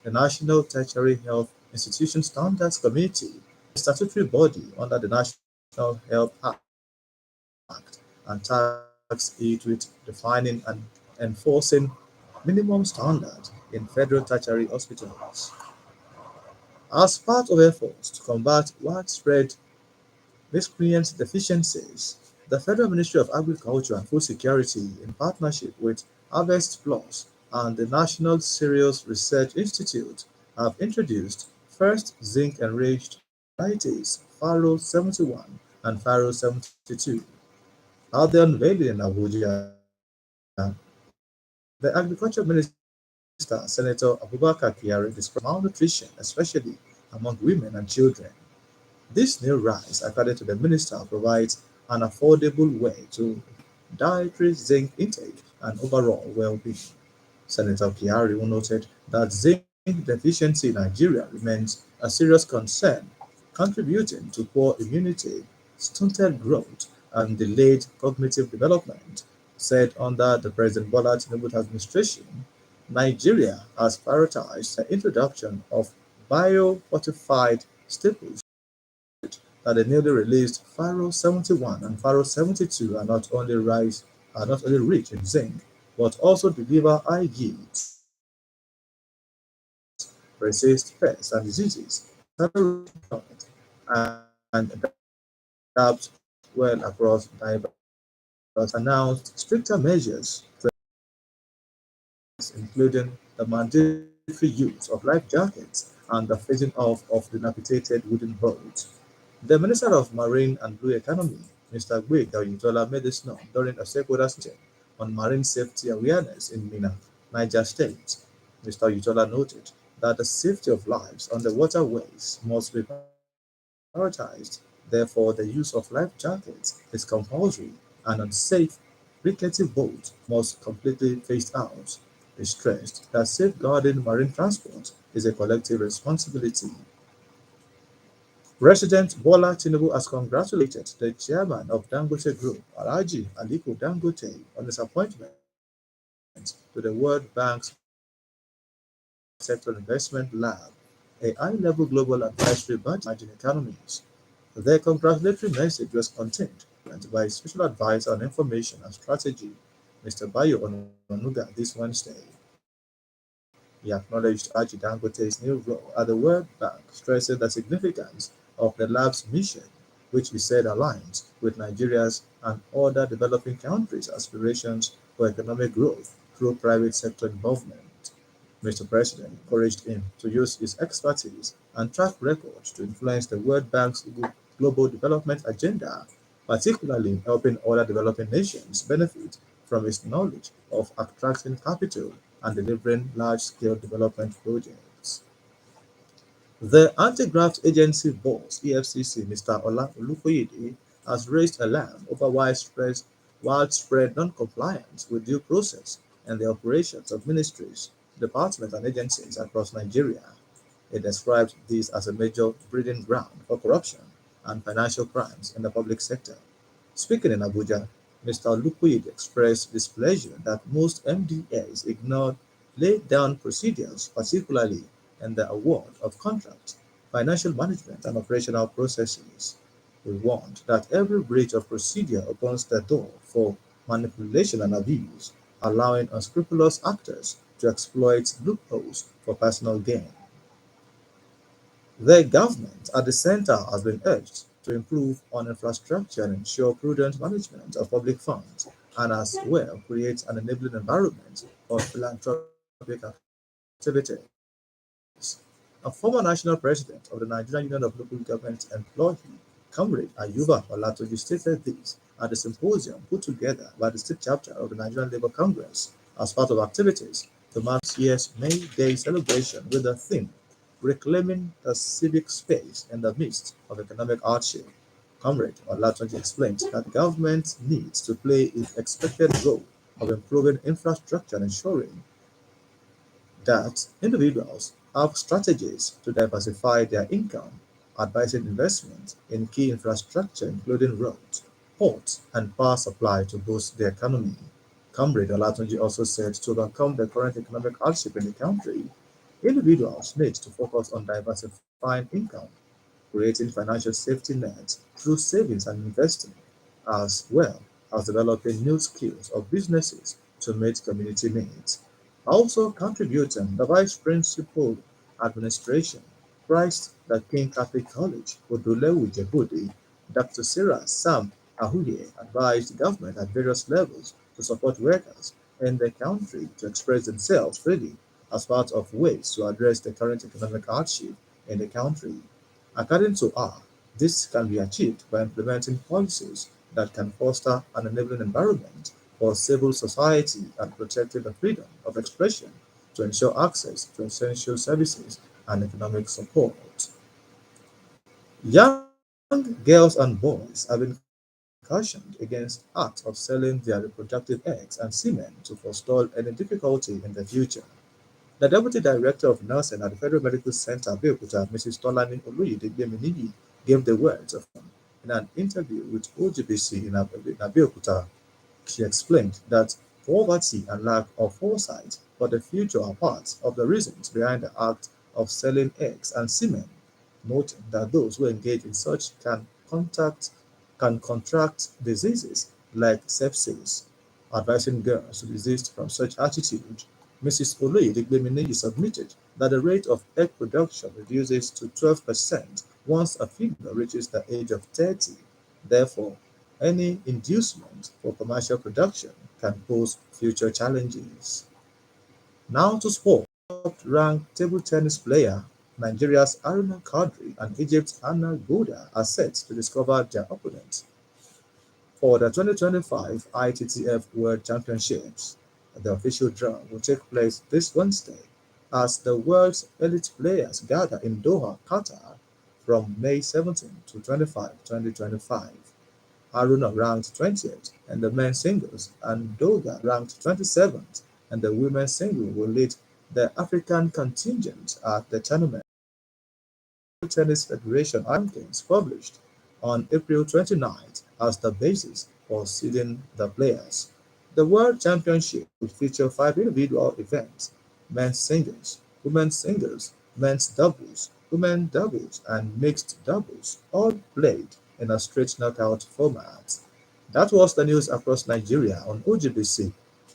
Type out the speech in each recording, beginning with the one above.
The National Tertiary Health Institution Standards Committee, a statutory body under the National Health Act, and tasked it with defining and enforcing minimum standards in federal tertiary hospitals. As part of efforts to combat widespread miscreant deficiencies, the Federal Ministry of Agriculture and Food Security, in partnership with Harvest Plus and the National Cereals Research Institute, have introduced first zinc-enriched varieties Faro 71 and Faro 72. At the unveiling in Abuja, the Agriculture Minister, Senator Abubakar Kyari, described malnutrition, especially among women and children. This new rise, according to the minister, provides an affordable way to dietary zinc intake and overall well-being. Senator Kyari noted that zinc deficiency in Nigeria remains a serious concern, contributing to poor immunity, stunted growth, and delayed cognitive development. Said under the President Bola Tinubu administration, Nigeria has prioritized the introduction of bio-fortified staples that the newly released Faro 71 and Faro 72 are not only rich in zinc, but also deliver high yields, resist pests and diseases, tolerate climate, and adapt well across diverse environments. The minister announced stricter measures to including the mandatory use of life jackets and the phasing off of dilapidated wooden boats. The Minister of Marine and Blue Economy, Mr. Gwega Oyintola, made this known during a stakeholders meeting on marine safety awareness in Mina, Niger State. Mr. Oyintola noted that the safety of lives on the waterways must be prioritized. Therefore, the use of life jackets is compulsory, and unsafe, rickety boats must completely phased out. He stressed that safeguarding marine transport is a collective responsibility. President Bola Tinubu has congratulated the chairman of Dangote Group, Alhaji Aliko Dangote, on his appointment to the World Bank's Private Sector Investment Lab, a high-level global advisory body for emerging economies. The congratulatory message was contained by Special Advisor on Information and Strategy, Mr. Bayo Ononuga, this Wednesday. He acknowledged Haji Dangote's new role at the World Bank, stressing the significance of the lab's mission, which he said aligns with Nigeria's and other developing countries' aspirations for economic growth through private sector involvement. Mr. President encouraged him to use his expertise and track record to influence the World Bank's global development agenda, particularly helping other developing nations benefit from his knowledge of attracting capital and delivering large-scale development projects. The Anti-Graft Agency boss (EFCC) Mr. Ola Olukoyede has raised alarm over widespread non-compliance with due process in the operations of ministries, departments and agencies across Nigeria. He described this as a major breeding ground for corruption and financial crimes in the public sector. Speaking in Abuja, Mr. Olukoyede expressed displeasure that most MDAs ignored laid-down procedures, particularly in the award of contracts, financial management, and operational processes. We warned that every breach of procedure opens the door for manipulation and abuse, allowing unscrupulous actors to exploit loopholes for personal gain. The government at the center has been urged to improve on infrastructure and ensure prudent management of public funds, and as well create an enabling environment for philanthropic activities. A former national president of the Nigerian Union of Local Government Employees, Comrade Ayuba Olatoji, stated this at the symposium put together by the state chapter of the Nigerian Labour Congress as part of activities to mark this year's May Day celebration with the theme Reclaiming the Civic Space in the Midst of Economic Hardship. Comrade Olatoji explained that government needs to play its expected role of improving infrastructure and ensuring that individuals have strategies to diversify their income, advising investment in key infrastructure including roads, ports, and power supply to boost the economy. Comrade Olatunji also said to overcome the current economic hardship in the country, Individuals need to focus on diversifying income, creating financial safety nets through savings and investing, as well as developing new skills or businesses to meet community needs. Also contributing, the Vice Principal Administration Christ the King Catholic College, Odulewu Jebudi, Dr. Sarah Sam Ahuye advised government at various levels to support workers in the country to express themselves freely as part of ways to address the current economic hardship in the country. According to her, this can be achieved by implementing policies that can foster an enabling environment for civil society and protecting the freedom of expression to ensure access to essential services and economic support. Young girls and boys have been cautioned against acts of selling their reproductive eggs and semen to forestall any difficulty in the future. The Deputy Director of Nursing at the Federal Medical Center, Abeokuta, Mrs. Tolani Oluyede gave the words of wisdom in an interview with OGBC in Abeokuta. She explained that poverty and lack of foresight for the future are part of the reasons behind the act of selling eggs and semen, noting that those who engage in such can contract diseases like sepsis. Advising girls to desist from such attitude, Mrs. Oloyede submitted that the rate of egg production reduces to 12% once a female reaches the age of 30. Therefore, any inducement for commercial production can pose future challenges. Now to sport. Top-ranked table tennis player Nigeria's Aruna Kadri and Egypt's Anna Gouda are set to discover their opponents for the 2025 ITTF World Championships. The official draw will take place this Wednesday as the world's elite players gather in Doha, Qatar from May 17 to 25, 2025. Haruna ranked 20th in the men's singles and Doga ranked 27th in the women's singles will lead the African contingent at the tournament. Tennis Federation rankings published on April 29th as the basis for seeding the players. The World Championship will feature five individual events: men's singles, men's doubles, women's doubles, and mixed doubles, all played in a straight knockout format. That was the news across Nigeria on OGBC,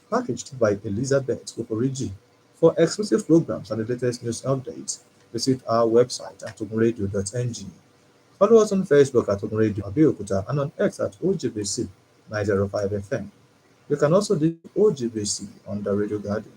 packaged by Elizabeth Okoriji. For exclusive programs and the latest news updates, visit our website at ogunradio.ng. Follow us on Facebook at Ogun Radio Abeokuta and on X at OGBC 905 FM. You can also do OGBC on the Radio Garden.